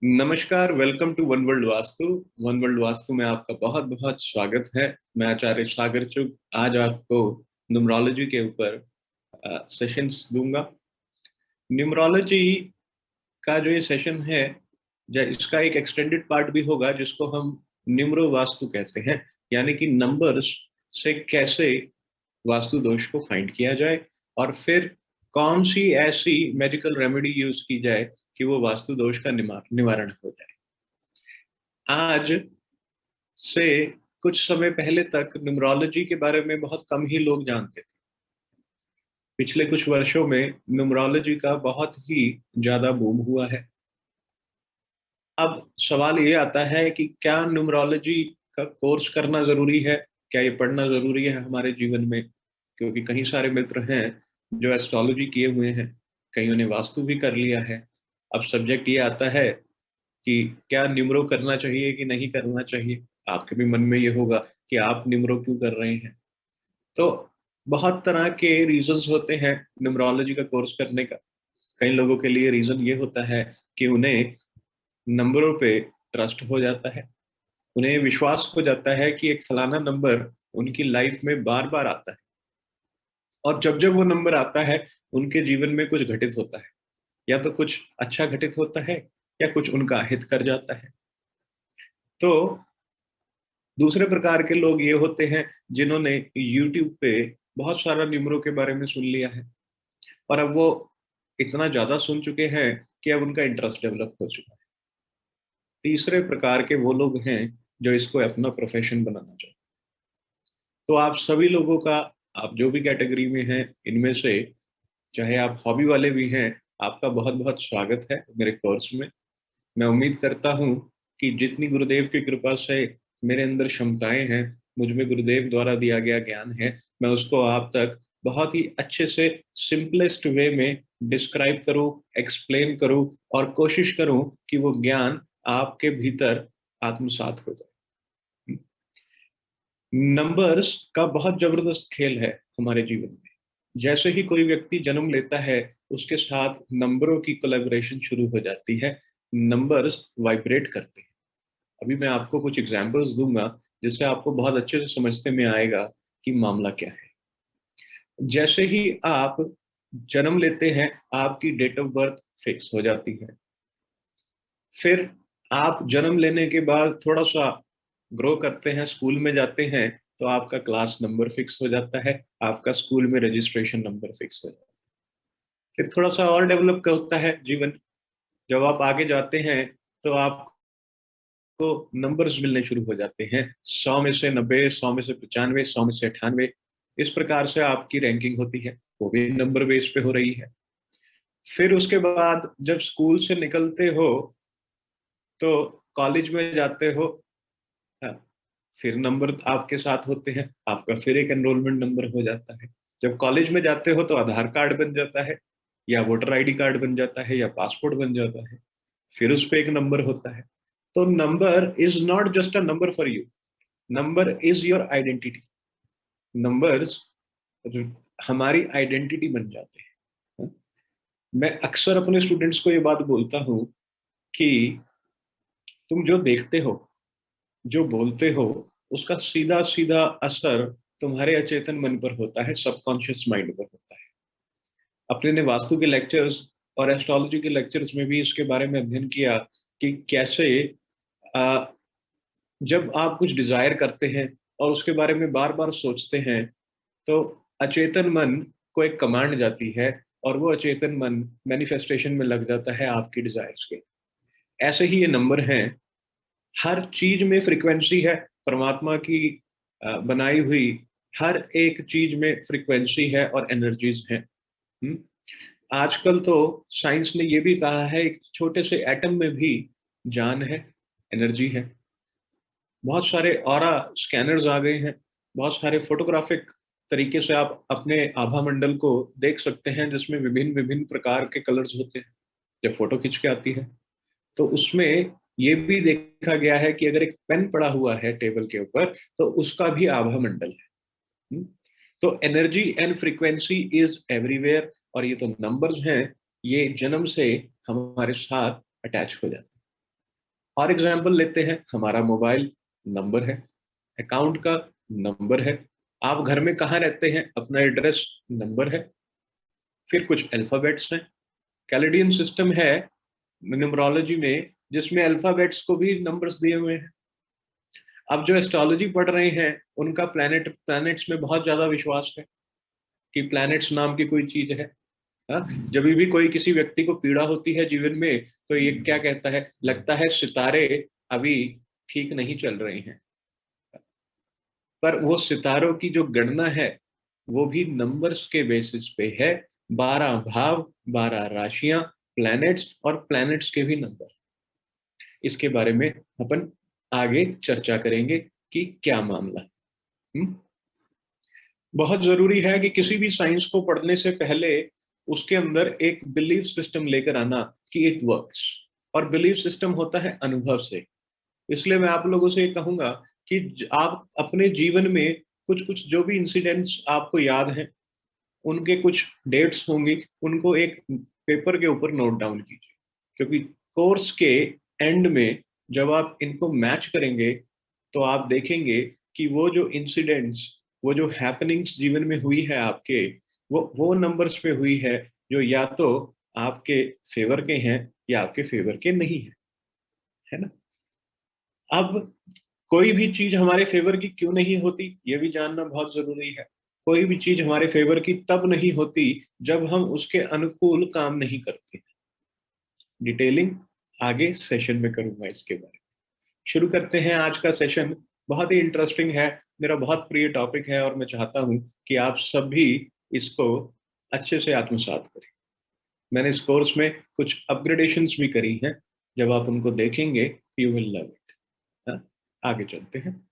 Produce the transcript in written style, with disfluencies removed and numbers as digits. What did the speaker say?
नमस्कार, welcome to one world Vastu. One world Vastu में आपका बहुत बहुत स्वागत है। मैं आचार्य सागर चुग आज आपको न्यूमरोलॉजी के ऊपर सेशंस दूंगा। न्यूमरोलॉजी का जो ये सेशन है, इसका एक एक्सटेंडेड पार्ट भी होगा जिसको हम न्यूमरो वास्तु कहते हैं, यानी कि नंबर्स से कैसे वास्तु दोष को फाइंड किया जाए और फिर कौन सी ऐसी मेडिकल रेमेडी यूज की जाए कि वो वास्तु दोष का निवारण हो जाए। आज से कुछ समय पहले तक न्यूमरोलॉजी के बारे में बहुत कम ही लोग जानते थे। पिछले कुछ वर्षों में न्यूमरोलॉजी का बहुत ही ज्यादा बूम हुआ है। अब सवाल ये आता है कि क्या न्यूमरोलॉजी का कोर्स करना जरूरी है, क्या ये पढ़ना जरूरी है हमारे जीवन में? क्योंकि कई सारे मित्र हैं जो एस्ट्रोलॉजी किए हुए हैं, कईयों ने वास्तु भी कर लिया है। अब सब्जेक्ट ये आता है कि क्या न्यूमरो करना चाहिए कि नहीं करना चाहिए। आपके भी मन में ये होगा कि आप न्यूमरो क्यों कर रहे हैं। तो बहुत तरह के रीजंस होते हैं न्यूमरोलॉजी का कोर्स करने का। कई लोगों के लिए रीजन ये होता है कि उन्हें नंबरों पे ट्रस्ट हो जाता है, उन्हें विश्वास हो जाता है कि एक फलाना नंबर उनकी लाइफ में बार बार आता है, और जब जब वो नंबर आता है उनके जीवन में कुछ घटित होता है। या तो कुछ अच्छा घटित होता है या कुछ उनका हित कर जाता है। तो दूसरे प्रकार के लोग ये होते हैं जिन्होंने YouTube पे बहुत सारा न्यूमरो के बारे में सुन लिया है, और अब वो इतना ज्यादा सुन चुके हैं कि अब उनका इंटरेस्ट डेवलप हो चुका है। तीसरे प्रकार के वो लोग हैं जो इसको अपना प्रोफेशन बनाना चाहते हैं। तो आप सभी लोगों का, आप जो भी कैटेगरी में हैं इनमें से, चाहे आप हॉबी वाले भी हैं, आपका बहुत बहुत स्वागत है मेरे कोर्स में। मैं उम्मीद करता हूँ कि जितनी गुरुदेव की कृपा से मेरे अंदर क्षमताएं हैं, मुझ में गुरुदेव द्वारा दिया गया ज्ञान है, मैं उसको आप तक बहुत ही अच्छे से सिंपलेस्ट वे में डिस्क्राइब करूं, एक्सप्लेन करूं, और कोशिश करूं कि वो ज्ञान आपके भीतर आत्मसात हो जाए। नंबर्स का बहुत जबरदस्त खेल है हमारे जीवन में। जैसे ही कोई व्यक्ति जन्म लेता है, उसके साथ नंबरों की कोलैबोरेशन शुरू हो जाती है। नंबर्स वाइब्रेट करते हैं। अभी मैं आपको कुछ एग्जांपल्स दूंगा जिससे आपको बहुत अच्छे से समझते में आएगा कि मामला क्या है। जैसे ही आप जन्म लेते हैं, आपकी डेट ऑफ बर्थ फिक्स हो जाती है। फिर आप जन्म लेने के बाद थोड़ा सा ग्रो करते हैं, स्कूल में जाते हैं, तो आपका क्लास नंबर फिक्स हो जाता है, आपका स्कूल में रजिस्ट्रेशन नंबर फिक्स हो जाता है। फिर थोड़ा सा और डेवलप होता है जीवन। जब आप आगे जाते हैं तो आपको नंबर्स मिलने शुरू हो जाते हैं। 100 में से 90, 100 में से 95, 100 में से 98, इस प्रकार से आपकी रैंकिंग होती है, वो भी नंबर बेस पे हो रही है। फिर उसके बाद जब स्कूल से निकलते हो तो कॉलेज में जाते हो। हाँ, फिर नंबर आपके साथ होते हैं, आपका फिर एक एनरोलमेंट नंबर हो जाता है। जब कॉलेज में जाते हो तो आधार कार्ड बन जाता है, या वोटर आईडी कार्ड बन जाता है, या पासपोर्ट बन जाता है। फिर उस पे एक नंबर होता है। तो number is not just a number for you, number is your identity. Numbers हमारी आइडेंटिटी बन जाते हैं। मैं अक्सर अपने स्टूडेंट्स को ये बात बोलता हूँ कि तुम जो देखते हो, जो बोलते हो, उसका सीधा सीधा असर तुम्हारे अचेतन मन पर होता है, सबकॉन्शियस माइंड पर होता है। अपने ने वास्तु के लेक्चर्स और एस्ट्रोलॉजी के लेक्चर्स में भी इसके बारे में अध्ययन किया कि कैसे आ, जब आप कुछ डिजायर करते हैं और उसके बारे में बार बार सोचते हैं, तो अचेतन मन को एक कमांड जाती है, और वो अचेतन मन मैनिफेस्टेशन में लग जाता है आपकी डिजायर्स के। ऐसे ही ये नंबर हैं। हर चीज में फ्रीक्वेंसी है, परमात्मा की बनाई हुई हर एक चीज में फ्रीक्वेंसी है और एनर्जीज हैं। हम्म? आजकल तो साइंस ने ये भी कहा है एक छोटे से एटम में भी जान है, एनर्जी है। बहुत सारे ऑरा स्कैनर्स आ गए हैं। बहुत सारे फोटोग्राफिक तरीके से आप अपने आभा मंडल को देख सकते हैं, जिसमें विभिन्न विभिन्न प्रकार के कलर्स होते हैं। जब फोटो खींच के आती है तो उसमें ये भी देखा गया है कि अगर एक पेन पड़ा हुआ है टेबल के ऊपर तो उसका भी आभा मंडल है। हम्म? तो energy and frequency is everywhere, और ये तो नंबर्स हैं, ये जन्म से हमारे साथ अटैच हो जाते हैं। फॉर एग्जाम्पल लेते हैं, हमारा मोबाइल नंबर है, अकाउंट का नंबर है, आप घर में कहाँ रहते हैं अपना एड्रेस नंबर है, फिर कुछ अल्फाबेट्स हैं, कैलेडियन सिस्टम है न्यूमरोलॉजी में जिसमें अल्फाबेट्स को भी नंबर्स दिए हुए हैं। अब जो एस्ट्रोलॉजी पढ़ रहे हैं उनका प्लैनेट्स में बहुत ज्यादा विश्वास है कि प्लैनेट्स नाम की कोई चीज है। हाँ? जब भी कोई किसी व्यक्ति को पीड़ा होती है जीवन में तो ये क्या कहता है, लगता है सितारे अभी ठीक नहीं चल रहे हैं। पर वो सितारों की जो गणना है वो भी नंबर्स के बेसिस पे है। 12 भाव, 12 राशियां, प्लैनेट्स और प्लैनेट्स के भी नंबर। इसके बारे में अपन आगे चर्चा करेंगे कि क्या मामला है। हम्म? बहुत जरूरी है कि किसी भी साइंस को पढ़ने से पहले उसके अंदर एक बिलीफ सिस्टम लेकर आना कि इट वर्क्स। और बिलीफ सिस्टम होता है अनुभव से। इसलिए मैं आप लोगों से ये कहूंगा कि आप अपने जीवन में कुछ कुछ जो भी इंसिडेंट्स आपको याद हैं उनके कुछ डेट्स होंगी, उनको एक पेपर के ऊपर नोट डाउन कीजिए। क्योंकि कोर्स के एंड में जब आप इनको मैच करेंगे तो आप देखेंगे कि वो जो इंसिडेंट्स, वो जो हैपनिंग्स जीवन में हुई है आपके, वो नंबर्स पे हुई है जो या तो आपके फेवर के हैं या आपके फेवर के नहीं है ना। अब कोई भी चीज हमारे फेवर की क्यों नहीं होती ये भी जानना बहुत जरूरी है। कोई भी चीज हमारे फेवर की तब नहीं होती जब हम उसके अनुकूल काम नहीं करते। डिटेलिंग आगे सेशन में करूंगा इसके बारे में। शुरू करते हैं आज का सेशन। बहुत ही इंटरेस्टिंग है, मेरा बहुत प्रिय टॉपिक है और मैं चाहता हूं कि आप सब भी इसको अच्छे से आत्मसात करें। मैंने इस कोर्स में कुछ अपग्रेडेशंस भी करी हैं, जब आप उनको देखेंगे यू विल लव इट। आगे चलते हैं।